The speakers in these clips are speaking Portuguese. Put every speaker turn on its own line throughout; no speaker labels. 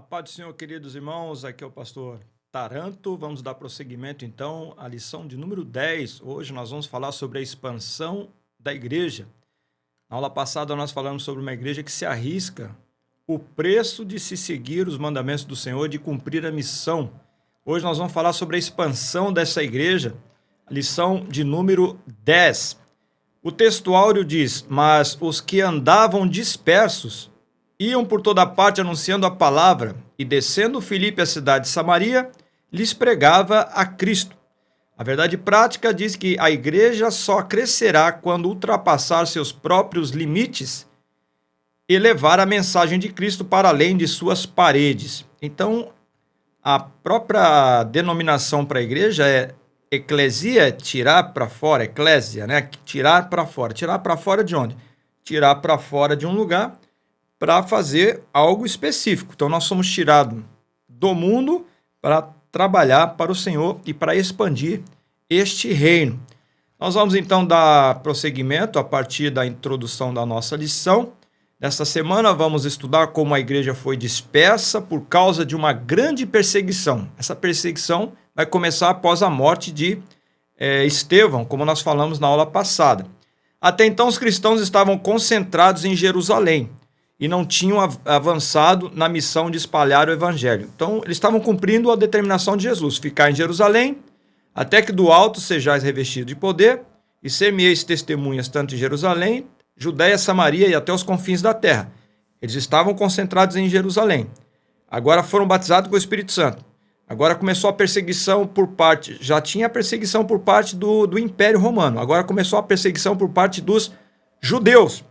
Paz do Senhor, queridos irmãos, aqui é o pastor Taranto. Vamos dar prosseguimento, então, à lição de número 10. Hoje nós vamos falar sobre a expansão da igreja. Na aula passada nós falamos sobre uma igreja que se arrisca o preço de se seguir os mandamentos do Senhor, de cumprir a missão. Hoje nós vamos falar sobre a expansão dessa igreja, lição de número 10. O texto áureo diz: mas os que andavam dispersos iam por toda parte anunciando a palavra, e descendo Filipe à cidade de Samaria, lhes pregava a Cristo. A verdade prática diz que a igreja só crescerá quando ultrapassar seus próprios limites e levar a mensagem de Cristo para além de suas paredes. Então, a própria denominação para a igreja é eclesia, tirar para fora, eclésia, né? Tirar para fora. Tirar para fora de onde? Tirar para fora de um lugar para fazer algo específico. Então, nós somos tirados do mundo para trabalhar para o Senhor e para expandir este reino. Nós vamos, então, dar prosseguimento a partir da introdução da nossa lição. Nesta semana, vamos estudar como a igreja foi dispersa por causa de uma grande perseguição. Essa perseguição vai começar após a morte de Estevão, como nós falamos na aula passada. Até então, os cristãos estavam concentrados em Jerusalém e não tinham avançado na missão de espalhar o evangelho. Então, eles estavam cumprindo a determinação de Jesus, ficar em Jerusalém, até que do alto sejais revestido de poder, e ser-me-eis testemunhas tanto em Jerusalém, Judéia, Samaria e até os confins da terra. Eles estavam concentrados em Jerusalém. Agora foram batizados com o Espírito Santo. Agora começou a perseguição por parte, já tinha a perseguição por parte do Império Romano, agora começou a perseguição por parte dos judeus.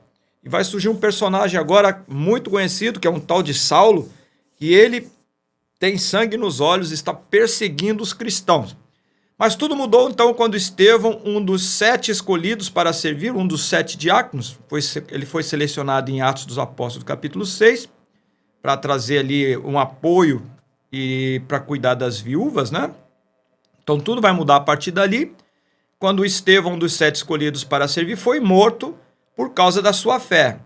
E vai surgir um personagem agora muito conhecido, que é um tal de Saulo, que ele tem sangue nos olhos e está perseguindo os cristãos. Mas tudo mudou então quando Estevão, um dos 7 escolhidos para servir, um dos 7 diáconos, ele foi selecionado em Atos dos Apóstolos, capítulo 6, para trazer ali um apoio e para cuidar das viúvas, né? Então tudo vai mudar a partir dali, quando Estevão, um dos 7 escolhidos para servir, foi morto por causa da sua fé.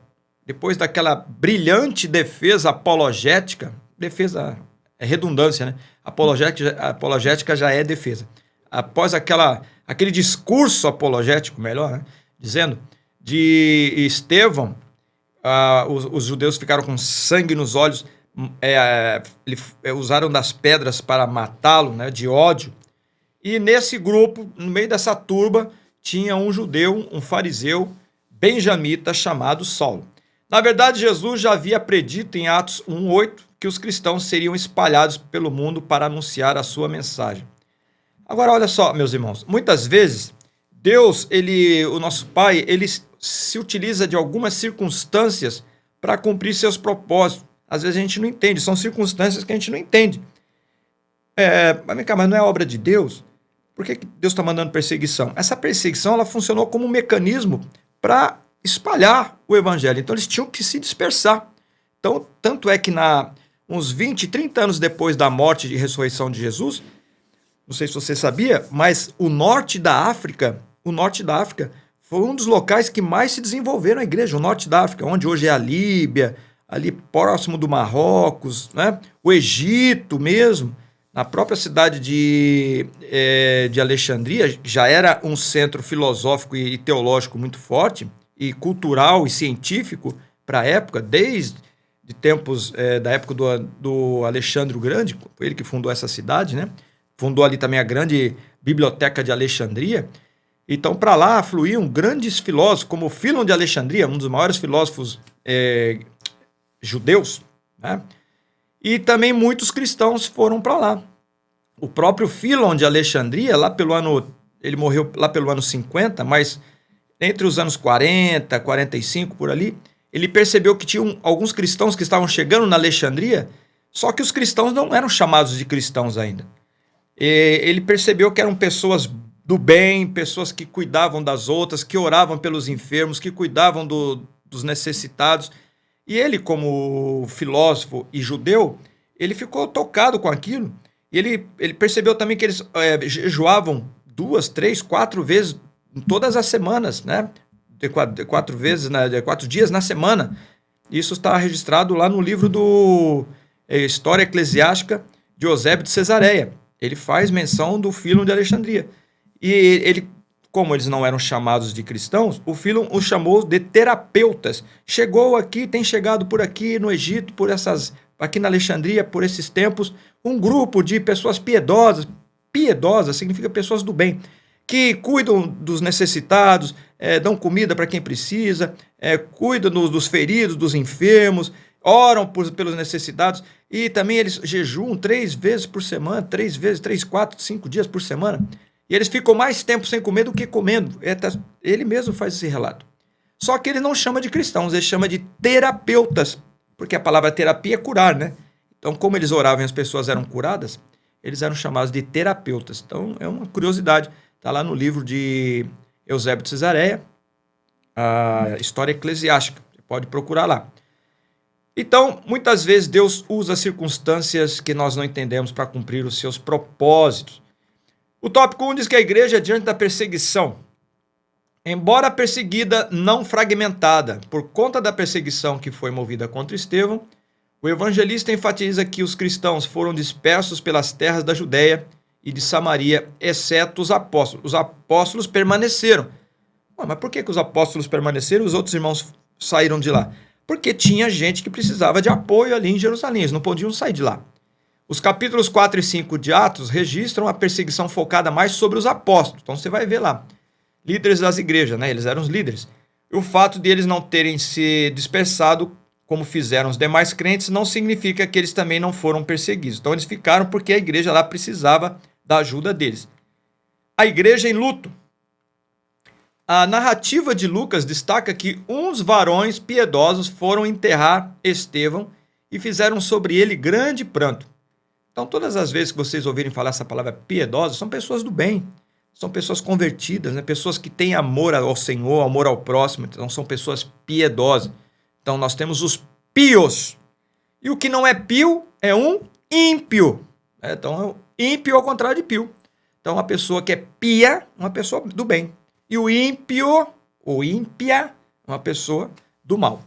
Depois daquela brilhante defesa apologética, defesa é redundância, né? Apologética já é defesa. Após aquele discurso apologético, melhor, né? Dizendo, de Estevão, os judeus ficaram com sangue nos olhos, usaram das pedras para matá-lo, né? De ódio. E nesse grupo, no meio dessa turba, tinha um judeu, um fariseu, benjamita, chamado Saulo. Na verdade, Jesus já havia predito em Atos 1:8 que os cristãos seriam espalhados pelo mundo para anunciar a sua mensagem. Agora, olha só, meus irmãos, muitas vezes, Deus, o nosso Pai, ele se utiliza de algumas circunstâncias para cumprir seus propósitos. Às vezes a gente não entende, são circunstâncias que a gente não entende. Mas não é obra de Deus? Por que Deus está mandando perseguição? Essa perseguição, ela funcionou como um mecanismo para espalhar o evangelho. Então, eles tinham que se dispersar. Então, tanto é que uns 20, 30 anos depois da morte e ressurreição de Jesus, não sei se você sabia, mas o norte da África foi um dos locais que mais se desenvolveram a igreja, o norte da África, onde hoje é a Líbia, ali próximo do Marrocos, né? O Egito mesmo, na própria cidade de Alexandria, já era um centro filosófico e teológico muito forte, e cultural e científico para a época, desde tempos da época do Alexandre o Grande, foi ele que fundou essa cidade, né? Fundou ali também a grande biblioteca de Alexandria. Então, para lá fluíam grandes filósofos, como Filon de Alexandria, um dos maiores filósofos judeus, né? E também muitos cristãos foram para lá. O próprio Filon de Alexandria, ele morreu lá pelo ano 50, mas entre os anos 40, 45, por ali, ele percebeu que tinham alguns cristãos que estavam chegando na Alexandria, só que os cristãos não eram chamados de cristãos ainda. Ele percebeu que eram pessoas do bem, pessoas que cuidavam das outras, que oravam pelos enfermos, que cuidavam dos necessitados. E ele, como filósofo e judeu, ele ficou tocado com aquilo. E ele percebeu também que eles jejuavam 2, 3, 4 vezes todas as semanas, né? De 4 dias na semana. Isso está registrado lá no livro História Eclesiástica de Eusébio de Cesareia. Ele faz menção do Fílon de Alexandria. E ele, como eles não eram chamados de cristãos, o Fílon os chamou de terapeutas. Chegou aqui, tem chegado por aqui no Egito, aqui na Alexandria, por esses tempos, um grupo de pessoas piedosas. Piedosas significa pessoas do bem, que cuidam dos necessitados, dão comida para quem precisa, cuidam dos feridos, dos enfermos, oram pelos necessitados, e também eles jejuam 3 vezes por semana, 3, 4, 5 dias por semana, e eles ficam mais tempo sem comer do que comendo. Ele mesmo faz esse relato. Só que ele não chama de cristãos, ele chama de terapeutas, porque a palavra terapia é curar, né? Então, como eles oravam e as pessoas eram curadas, eles eram chamados de terapeutas. Então, é uma curiosidade. Está lá no livro de Eusébio de Cesareia, a História Eclesiástica. Você pode procurar lá. Então, muitas vezes Deus usa circunstâncias que nós não entendemos para cumprir os seus propósitos. O tópico 1 diz que a igreja, diante da perseguição, embora perseguida, não fragmentada, por conta da perseguição que foi movida contra Estevão, o evangelista enfatiza que os cristãos foram dispersos pelas terras da Judéia e de Samaria, exceto os apóstolos. Os apóstolos permaneceram. Mas por que os apóstolos permaneceram e os outros irmãos saíram de lá? Porque tinha gente que precisava de apoio ali em Jerusalém, eles não podiam sair de lá. Os capítulos 4 e 5 de Atos registram a perseguição focada mais sobre os apóstolos. Então você vai ver lá, líderes das igrejas, né? Eles eram os líderes. E o fato de eles não terem se dispersado como fizeram os demais crentes, não significa que eles também não foram perseguidos. Então eles ficaram porque a igreja lá precisava da ajuda deles. A igreja em luto. A narrativa de Lucas destaca que uns varões piedosos foram enterrar Estevão e fizeram sobre ele grande pranto. Então todas as vezes que vocês ouvirem falar essa palavra piedosa, são pessoas do bem, são pessoas convertidas, né? Pessoas que têm amor ao Senhor, amor ao próximo, então são pessoas piedosas. Então nós temos os pios. E o que não é pio é um ímpio. Então, ímpio ao contrário de pio. Então, uma pessoa que é pia, uma pessoa do bem. E o ímpio, ou ímpia, uma pessoa do mal.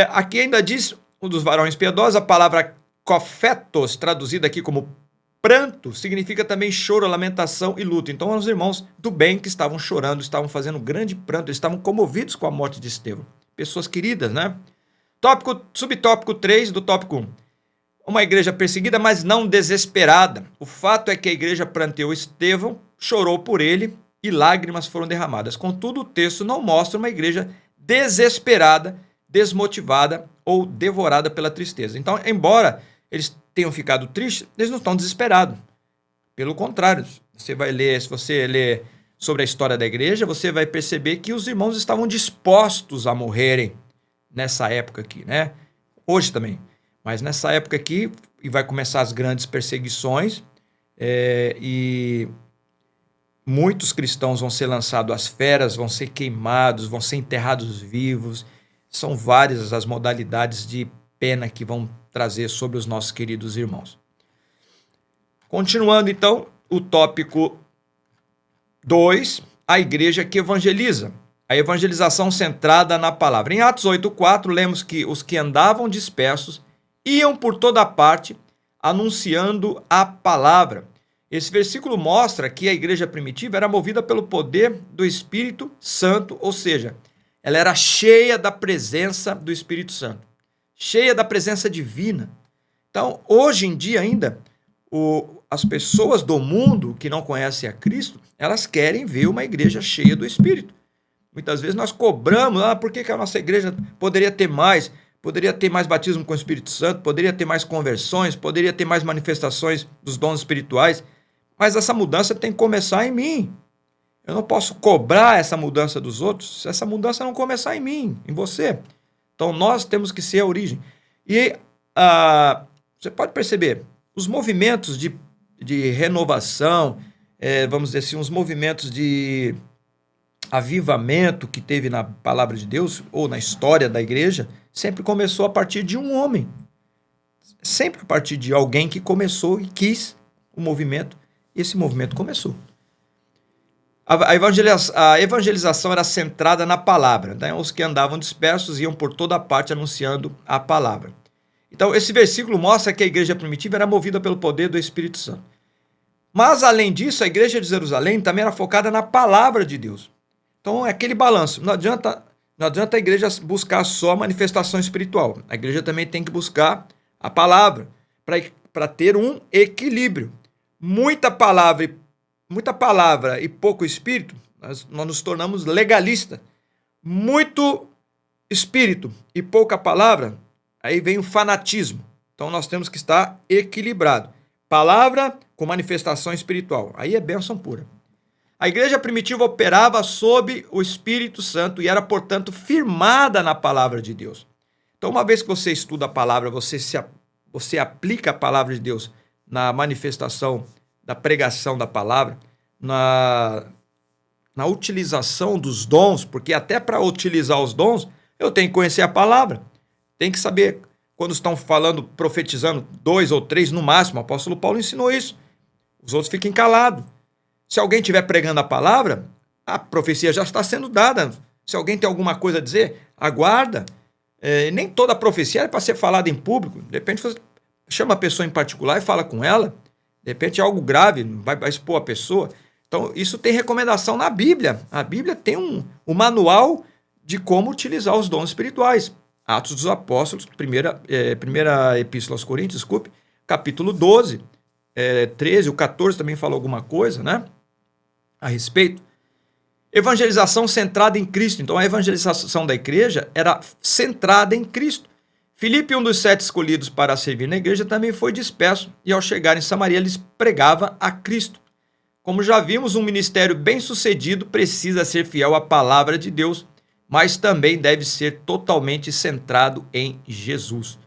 Aqui ainda diz, um dos varões piedosos, a palavra cofetos, traduzida aqui como pranto, significa também choro, lamentação e luto. Então, eram os irmãos do bem que estavam chorando, estavam fazendo grande pranto, eles estavam comovidos com a morte de Estevão. Pessoas queridas, né? Subtópico 3 do tópico 1. Uma igreja perseguida, mas não desesperada. O fato é que a igreja pranteou Estevão, chorou por ele e lágrimas foram derramadas. Contudo, o texto não mostra uma igreja desesperada, desmotivada ou devorada pela tristeza. Então, embora eles tenham ficado tristes, eles não estão desesperados. Pelo contrário, se você ler sobre a história da igreja, você vai perceber que os irmãos estavam dispostos a morrerem nessa época aqui, né? Hoje também. Mas nessa época aqui, e vai começar as grandes perseguições, e muitos cristãos vão ser lançados às feras, vão ser queimados, vão ser enterrados vivos. São várias as modalidades de pena que vão trazer sobre os nossos queridos irmãos. Continuando, então, o tópico 2, a igreja que evangeliza. A evangelização centrada na palavra. Em Atos 8,4, lemos que os que andavam dispersos iam por toda parte anunciando a palavra. Esse versículo mostra que a igreja primitiva era movida pelo poder do Espírito Santo, ou seja, ela era cheia da presença do Espírito Santo, cheia da presença divina. Então, hoje em dia ainda, as pessoas do mundo que não conhecem a Cristo, elas querem ver uma igreja cheia do Espírito. Muitas vezes nós cobramos, por que a nossa igreja poderia ter mais batismo com o Espírito Santo, poderia ter mais conversões, poderia ter mais manifestações dos dons espirituais, mas essa mudança tem que começar em mim. Eu não posso cobrar essa mudança dos outros se essa mudança não começar em mim, em você. Então nós temos que ser a origem. E você pode perceber, os movimentos de renovação, vamos dizer assim, os movimentos de avivamento que teve na palavra de Deus ou na história da igreja, sempre começou a partir de um homem. Sempre a partir de alguém que começou e quis o movimento, e esse movimento começou. A evangelização era centrada na palavra, né? Os que andavam dispersos iam por toda parte anunciando a palavra. Então, esse versículo mostra que a igreja primitiva era movida pelo poder do Espírito Santo. Mas, além disso, a igreja de Jerusalém também era focada na palavra de Deus. Então, é aquele balanço. Não adianta a igreja buscar só a manifestação espiritual. A igreja também tem que buscar a palavra para ter um equilíbrio. Muita palavra e pouco espírito, nós nos tornamos legalistas. Muito espírito e pouca palavra, aí vem o fanatismo. Então, nós temos que estar equilibrado. Palavra com manifestação espiritual. Aí é bênção pura. A igreja primitiva operava sob o Espírito Santo e era, portanto, firmada na palavra de Deus. Então, uma vez que você estuda a palavra, você aplica a palavra de Deus na manifestação da pregação da palavra, na utilização dos dons, porque até para utilizar os dons, eu tenho que conhecer a palavra. Tem que saber, quando estão falando, profetizando, 2 ou 3 no máximo, o apóstolo Paulo ensinou isso. Os outros fiquem calados. Se alguém estiver pregando a palavra, a profecia já está sendo dada. Se alguém tem alguma coisa a dizer, aguarda. Nem toda profecia é para ser falada em público. De repente, você chama a pessoa em particular e fala com ela. De repente é algo grave, vai expor a pessoa. Então, isso tem recomendação na Bíblia. A Bíblia tem um manual de como utilizar os dons espirituais. Atos dos Apóstolos, primeira Epístola aos Coríntios, capítulo 12, 13, o 14 também fala alguma coisa, né? A respeito. Evangelização centrada em Cristo. Então, a evangelização da igreja era centrada em Cristo. Filipe, um dos 7 escolhidos para servir na igreja, também foi disperso e, ao chegar em Samaria, lhes pregava a Cristo. Como já vimos, um ministério bem-sucedido precisa ser fiel à palavra de Deus, mas também deve ser totalmente centrado em Jesus.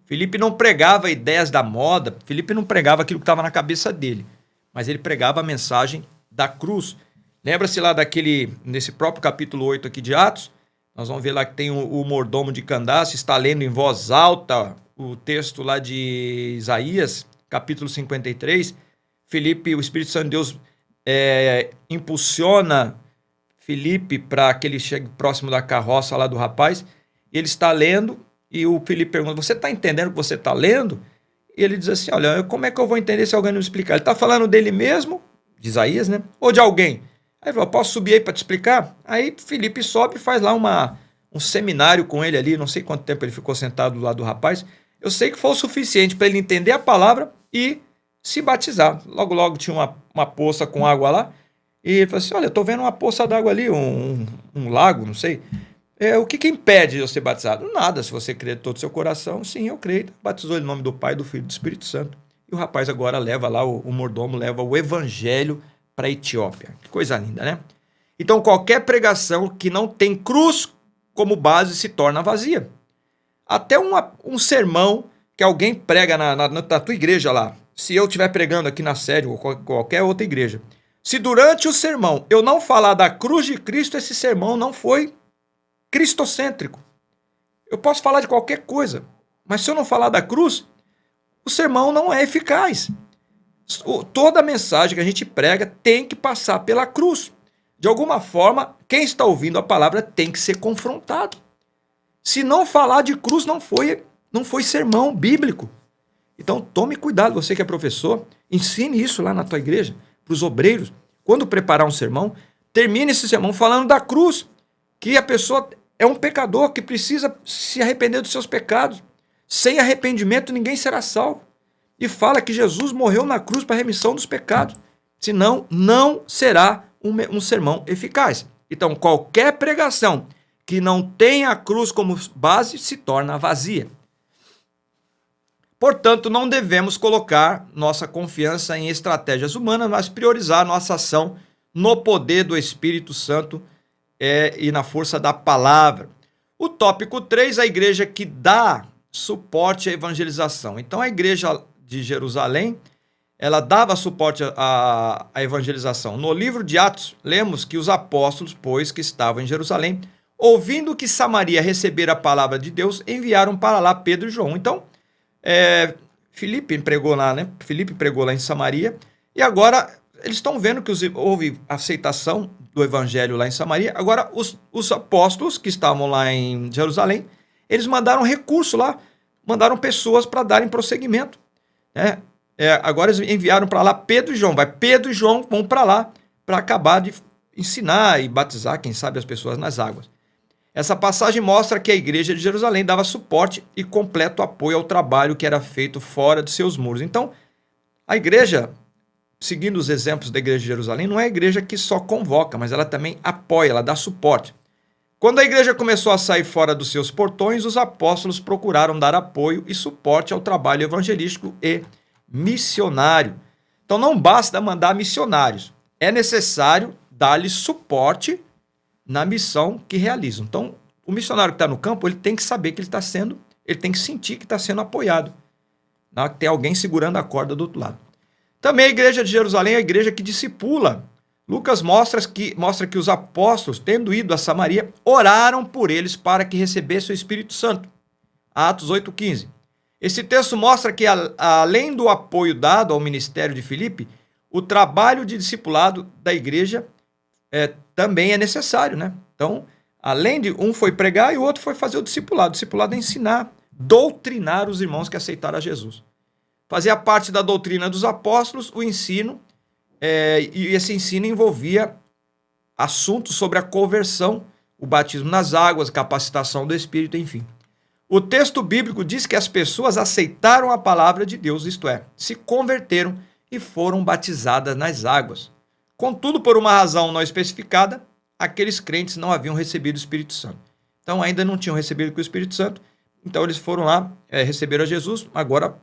Filipe não pregava ideias da moda, Filipe não pregava aquilo que estava na cabeça dele, mas ele pregava a mensagem da cruz. Lembra-se lá nesse próprio capítulo 8 aqui de Atos, nós vamos ver lá que tem o mordomo de Candace, está lendo em voz alta o texto lá de Isaías, capítulo 53. Filipe, o Espírito Santo de Deus impulsiona Filipe para que ele chegue próximo da carroça lá do rapaz. Ele está lendo e o Filipe pergunta, você está entendendo o que você está lendo? E ele diz assim, olha, como é que eu vou entender se alguém não me explicar? Ele está falando dele mesmo, de Isaías, né? Ou de alguém? Aí ele falou, posso subir aí para te explicar? Aí Filipe sobe e faz lá um seminário com ele ali, não sei quanto tempo ele ficou sentado do lado do rapaz. Eu sei que foi o suficiente para ele entender a palavra e se batizar. Logo, logo tinha uma poça com água lá. E ele falou assim, olha, eu estou vendo uma poça d'água ali, um lago, não sei. O que impede de eu ser batizado? Nada, se você crer de todo o seu coração, sim, eu creio. Batizou ele em nome do Pai, do Filho e do Espírito Santo. E o rapaz agora leva lá, o mordomo leva o evangelho para a Etiópia. Que coisa linda, né? Então, qualquer pregação que não tem cruz como base se torna vazia. Até um sermão que alguém prega na tua igreja lá, se eu estiver pregando aqui na sede ou qualquer outra igreja, se durante o sermão eu não falar da cruz de Cristo, esse sermão não foi cristocêntrico. Eu posso falar de qualquer coisa, mas se eu não falar da cruz, o sermão não é eficaz. Toda mensagem que a gente prega tem que passar pela cruz. De alguma forma, quem está ouvindo a palavra tem que ser confrontado. Se não falar de cruz, não foi sermão bíblico. Então, tome cuidado, você que é professor, ensine isso lá na tua igreja, para os obreiros. Quando preparar um sermão, termine esse sermão falando da cruz, que a pessoa é um pecador que precisa se arrepender dos seus pecados. Sem arrependimento, ninguém será salvo. E fala que Jesus morreu na cruz para a remissão dos pecados. Senão, não será um sermão eficaz. Então, qualquer pregação que não tenha a cruz como base se torna vazia. Portanto, não devemos colocar nossa confiança em estratégias humanas, mas priorizar nossa ação no poder do Espírito Santo e na força da palavra. O tópico 3, a igreja que dá suporte à evangelização. Então, a igreja de Jerusalém, ela dava suporte à evangelização. No livro de Atos, lemos que os apóstolos, pois, que estavam em Jerusalém, ouvindo que Samaria recebera a palavra de Deus, enviaram para lá Pedro e João. Então, Filipe pregou lá, né? Filipe pregou lá em Samaria, e agora eles estão vendo que houve aceitação do evangelho lá em Samaria. Agora, os apóstolos que estavam lá em Jerusalém, eles mandaram recurso lá mandaram pessoas para darem prosseguimento, né? Agora eles enviaram para lá Pedro e João. Pedro e João vão para lá para acabar de ensinar e batizar, quem sabe, as pessoas nas águas. Essa passagem mostra que a igreja de Jerusalém dava suporte e completo apoio ao trabalho que era feito fora de seus muros. Então, a igreja, seguindo os exemplos da igreja de Jerusalém, não é a igreja que só convoca, mas ela também apoia, ela dá suporte. Quando a igreja começou a sair fora dos seus portões, os apóstolos procuraram dar apoio e suporte ao trabalho evangelístico e missionário. Então não basta mandar missionários, é necessário dar-lhes suporte na missão que realizam. Então, o missionário que está no campo, ele tem que saber que ele tem que sentir que está sendo apoiado. Não, tem alguém segurando a corda do outro lado. Também a igreja de Jerusalém é a igreja que discipula. Lucas mostra que os apóstolos, tendo ido a Samaria, oraram por eles para que recebessem o Espírito Santo. Atos 8,15. Esse texto mostra que, além do apoio dado ao ministério de Filipe, o trabalho de discipulado da igreja também é necessário, né? Então, além de um foi pregar e o outro foi fazer o discipulado. O discipulado é ensinar, doutrinar os irmãos que aceitaram a Jesus. Fazia parte da doutrina dos apóstolos o ensino, e esse ensino envolvia assuntos sobre a conversão, o batismo nas águas, capacitação do Espírito, enfim. O texto bíblico diz que as pessoas aceitaram a palavra de Deus, isto é, se converteram e foram batizadas nas águas. Contudo, por uma razão não especificada, aqueles crentes não haviam recebido o Espírito Santo. Então, ainda não tinham recebido o Espírito Santo, então eles foram lá, receberam a Jesus, agora,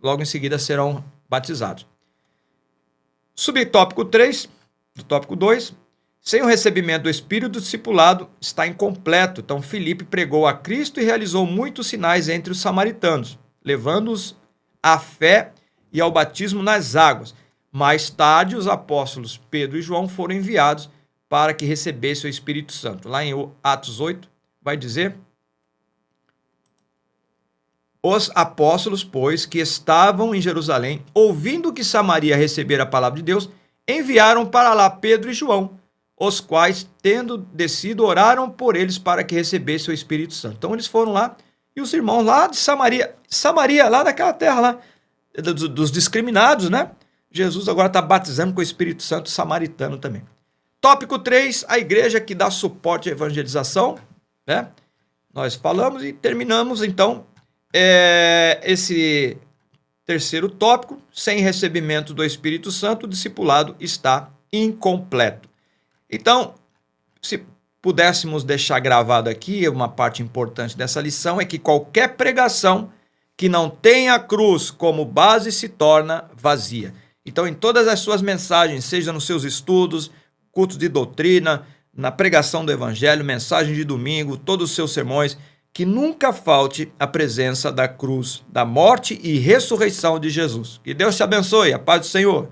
logo em seguida, serão batizados. Subtópico 3, do tópico 2, sem o recebimento do Espírito, o discipulado está incompleto. Então, Filipe pregou a Cristo e realizou muitos sinais entre os samaritanos, levando-os à fé e ao batismo nas águas. Mais tarde, os apóstolos Pedro e João foram enviados para que recebessem o Espírito Santo. Lá em Atos 8, vai dizer: os apóstolos, pois, que estavam em Jerusalém, ouvindo que Samaria recebera a palavra de Deus, enviaram para lá Pedro e João, os quais, tendo descido, oraram por eles para que recebessem o Espírito Santo. Então eles foram lá, e os irmãos lá de Samaria, lá daquela terra lá, dos discriminados, né? Jesus agora está batizando com o Espírito Santo samaritano também. Tópico 3, a igreja que dá suporte à evangelização, né? Nós falamos e terminamos, então, esse terceiro tópico. Sem recebimento do Espírito Santo, o discipulado está incompleto. Então, se pudéssemos deixar gravado aqui, uma parte importante dessa lição é que qualquer pregação que não tenha a cruz como base se torna vazia. Então, em todas as suas mensagens, seja nos seus estudos, cultos de doutrina, na pregação do evangelho, mensagem de domingo, todos os seus sermões, que nunca falte a presença da cruz, da morte e ressurreição de Jesus. Que Deus te abençoe. A paz do Senhor.